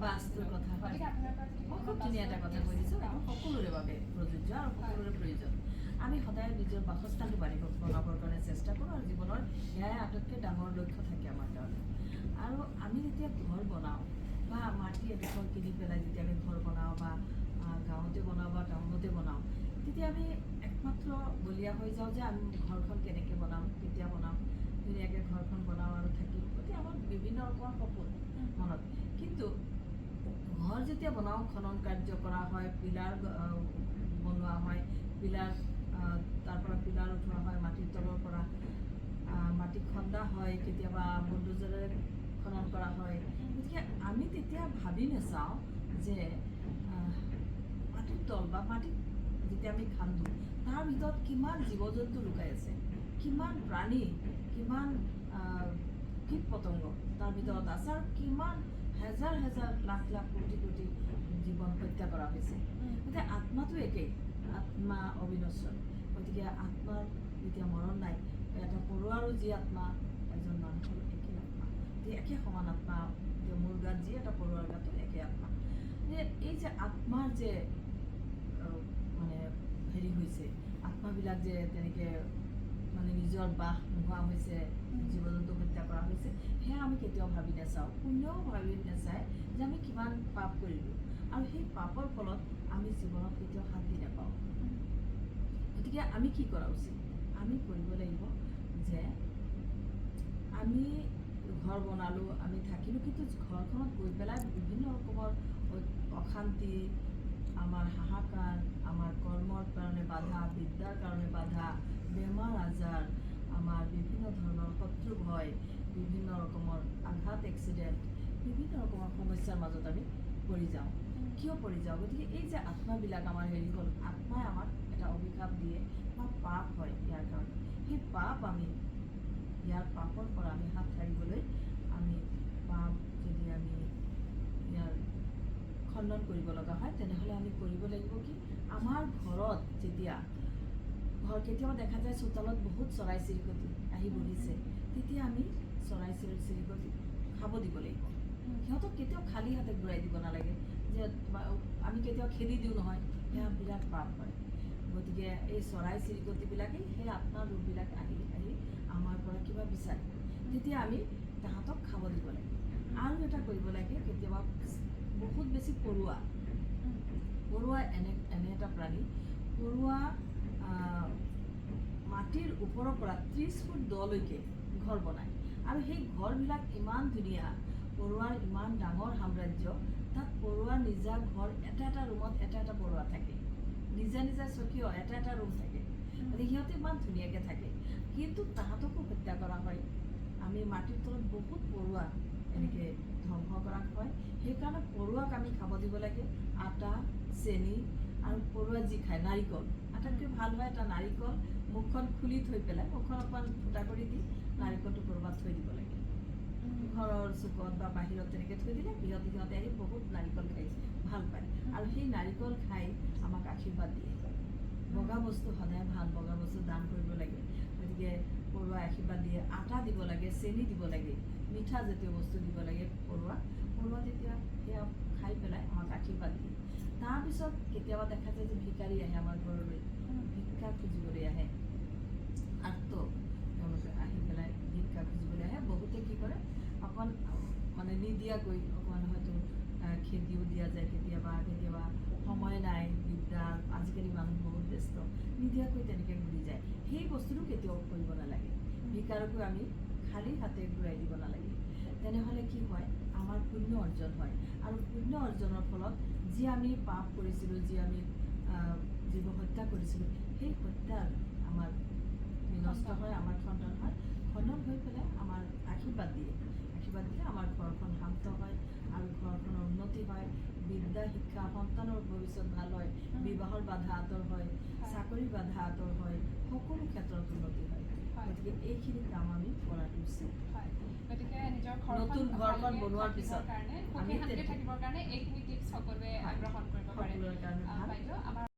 বাস্তুৰ কথা খুব ধুনীয়া এটা কথা কৈ দিছোঁ সকলোৰে বাবে প্ৰযোজ্য আৰু সকলোৰে প্ৰয়োজন আমি সদায় নিজৰ বাসস্থানটো বনাবৰ কাৰণে চেষ্টা কৰোঁ আৰু জীৱনৰ সেয়াই আটাইতকৈ ডাঙৰ লক্ষ্য থাকে আমাৰ কাৰণে আৰু আমি যেতিয়া ঘৰ বনাওঁ বা মাটি এডোখৰ কিনি পেলাই যেতিয়া আমি ঘৰ বনাওঁ বা গাঁৱতে বনাওঁ বা টাউনতে বনাওঁ তেতিয়া আমি একমাত্ৰ বলীয়া হৈ যাওঁ যে আমি ঘৰখন কেনেকৈ বনাম কেতিয়া বনাম ধুনীয়াকৈ ঘৰখন বনাওঁ আৰু থাকিম গতিকে আমাৰ বিভিন্ন ৰকমৰ সপোন মনত কিন্তু ঘৰ যেতিয়া বনাওঁ খনন কাৰ্য কৰা হয় পিলাৰ বনোৱা হয় পিলাৰ তাৰ পৰা পিলাৰ উঠোৱা হয় মাটিৰ তলৰ পৰা মাটি খন্দা হয় কেতিয়াবা বুলডোজাৰেৰে খনন কৰা হয় গতিকে আমি তেতিয়া ভাবি নাচাওঁ যে মাটিৰ তল বা মাটিত যেতিয়া আমি খান্দোঁ তাৰ ভিতৰত কিমান জীৱ জন্তু লুকাই আছে কিমান প্ৰাণী কিমান কীট পতংগ তাৰ ভিতৰত আছে আৰু কিমান হাজাৰ হাজাৰ লাখ লাখ কোটি কোটি জীৱন হত্যা কৰা হৈছে গতিকে আত্মাটো একেই আত্মা অবিনশ্বৰ গতিকে আত্মাৰ যেতিয়া মৰণ নাই এটা পৰুৱাৰো যি আত্মা এজন মানুহৰ একে আত্মা একে সমান আত্মা মোৰ গাত যি এটা পৰুৱাৰ গাতো একে আত্মা যে এই যে আত্মাৰ যে মানে হেৰি হৈছে আত্মাবিলাক যে তেনেকৈ মানে নিজৰ বাস নোহোৱা হৈছে জীৱ জন্তু হত্যা কৰা হৈছে সেয়া আমি কেতিয়াও ভাবি নাচাওঁ কোনেও ভাবি নাচায় যে আমি কিমান পাপ কৰিলোঁ আৰু সেই পাপৰ ফলত আমি জীৱনত কেতিয়াও শান্তি নাপাওঁ গতিকে আমি কি কৰা উচিত আমি কৰিব লাগিব যে আমি ঘৰ বনালোঁ আমি থাকিলোঁ কিন্তু ঘৰখনত গৈ পেলাই বিভিন্ন ৰকমৰ অশান্তি আমাৰ হাহাকাৰ আমাৰ কৰ্মৰ কাৰণে বাধা বিদ্যাৰ কাৰণে বাধা বেমাৰ আজাৰ আমাৰ বিভিন্ন ধৰণৰ শত্ৰু ভয় বিভিন্ন ৰকমৰ আঘাত এক্সিডেণ্ট বিভিন্ন ৰকমৰ সমস্যাৰ মাজত আমি পৰি যাওঁ কিয় পৰি যাওঁ গতিকে এই যে আত্মাবিলাক আমাৰ হেৰি হ'ল আত্মাই আমাক এটা অভিশাপ দিয়ে বা পাপ হয় ইয়াৰ কাৰণে সেই পাপ আমি ইয়াৰ পাপৰ পৰা আমি হাত সাৰিবলৈ আমি পাপ যদি আমি ইয়াৰ খণ্ডন কৰিব লগা হয় তেনেহ'লে আমি কৰিব লাগিব কি আমাৰ ঘৰত যেতিয়া ঘৰ কেতিয়াবা দেখা যায় চোতালত বহুত চৰাই চিৰিকটি আহি বহিছে তেতিয়া আমি চৰাই চিৰিকটি খাব দিব লাগিব সিহঁতক কেতিয়াও খালী হাতে ঘূৰাই দিব নালাগে যে আমি কেতিয়াও খেদি দিওঁ নহয় সেয়া বিৰাট পাপ হয় গতিকে এই চৰাই চিৰিকটিবিলাকেই সেই আত্মাৰ ৰূপবিলাক আহি আহি আমাৰ পৰা কিবা বিচাৰে তেতিয়া আমি তাহাঁতক খাব দিব লাগে আৰু এটা কৰিব লাগে কেতিয়াবা বহুত বেছি পৰুৱা এনে এটা প্ৰাণী পৰুৱা মাটিৰ ওপৰৰ পৰা 30 ফুট দলৈকে ঘৰ বনায় আৰু সেই ঘৰবিলাক ইমান ধুনীয়া পৰুৱাৰ ইমান ডাঙৰ সাম্ৰাজ্য তাত পৰুৱাৰ নিজা ঘৰ এটা ৰুমত এটা পৰুৱা থাকে নিজা নিজা চকীও এটা ৰুম থাকে মানে সিহঁতে ইমান ধুনীয়াকৈ থাকে কিন্তু তাহাঁতকো হত্যা কৰা হয় আমি মাটিৰ তলত বহুত পৰুৱা এনেকৈ ধ্বংস কৰা হয় সেইকাৰণে পৰুৱাক আমি খাব দিব লাগে আটা চেনি আৰু পৰুৱা যি খায় নাৰিকল আটাইতকৈ ভাল হয় এটা নাৰিকল মুখখন খুলি থৈ পেলাই মুখখন অকণমান ফুটা কৰি দি নাৰিকলটো ক'ৰবাত থৈ দিব লাগে ঘৰৰ চুকত বা বাহিৰত তেনেকৈ থৈ দিলে সিহঁতে আহি বহুত নাৰিকল খাই ভাল পায় আৰু সেই নাৰিকল খাই আমাক আশীৰ্বাদ দিয়ে বগা বস্তু সদায় ভাল বগা বস্তু দান কৰিব লাগে গতিকে পৰুৱাই আশীৰ্বাদ দিয়ে আটা দিব লাগে চেনি দিব লাগে মিঠা জাতীয় বস্তু দিব লাগে পৰুৱা তেতিয়া সেয়া খাই পেলাই আমাক আশীৰ্বাদ দিয়ে তাৰপিছত কেতিয়াবা দেখা যায় যে ভিকাৰী আহে আমাৰ ঘৰলৈ ভিক্ষা খুজিবলৈ আহে তেওঁলোকে আহি পেলাই ভিক্ষা খুজিবলৈ আহে বহুতে কি কৰে অকণ মানে নিদিয়াকৈ অকণমান হয়তো খেতিও দিয়া যায় কেতিয়াবা সময় নাই দিগদাৰ আজিকালি মানুহ বহুত ব্যস্ত নিদিয়াকৈ তেনেকৈ ঘূৰি যায় সেই বস্তুটো কেতিয়াও কৰিব নালাগে ভিকাৰকো আমি খালী হাতে ঘূৰাই দিব নালাগে তেনেহ'লে কি হয় আমাৰ পুণ্য অৰ্জন হয় আৰু পুণ্য অৰ্জনৰ ফলত যি আমি পাপ কৰিছিলোঁ যি আমি জীৱ হত্যা কৰিছিলোঁ সেই হত্যাৰ আমাৰ বিনষ্ট হয় আমাৰ খণ্ডন হয় খণ্ডন হৈ পেলাই আমাৰ আশীৰ্বাদ দিলে আমাৰ ঘৰখন শান্ত হয় আৰু ঘৰখনৰ উন্নতি হয় বিদ্যা শিক্ষা সন্তানৰ ভৱিষ্যত ভাল হয় বিবাহৰ বাধা আঁতৰ হয় চাকৰিৰ বাধা আঁতৰ হয় সকলো ক্ষেত্ৰত উন্নতি হয় গতিকে এইখিনি কাম আমি কৰাটো উচিত গতিকে নিজৰ নতুন ঘৰখন বনোৱাৰ পিছত আমি থাকিবৰ কাৰণে এইখিনি টিপছ সকলোৱে গ্ৰহণ কৰিব পাৰে বাইদেউ আমাৰ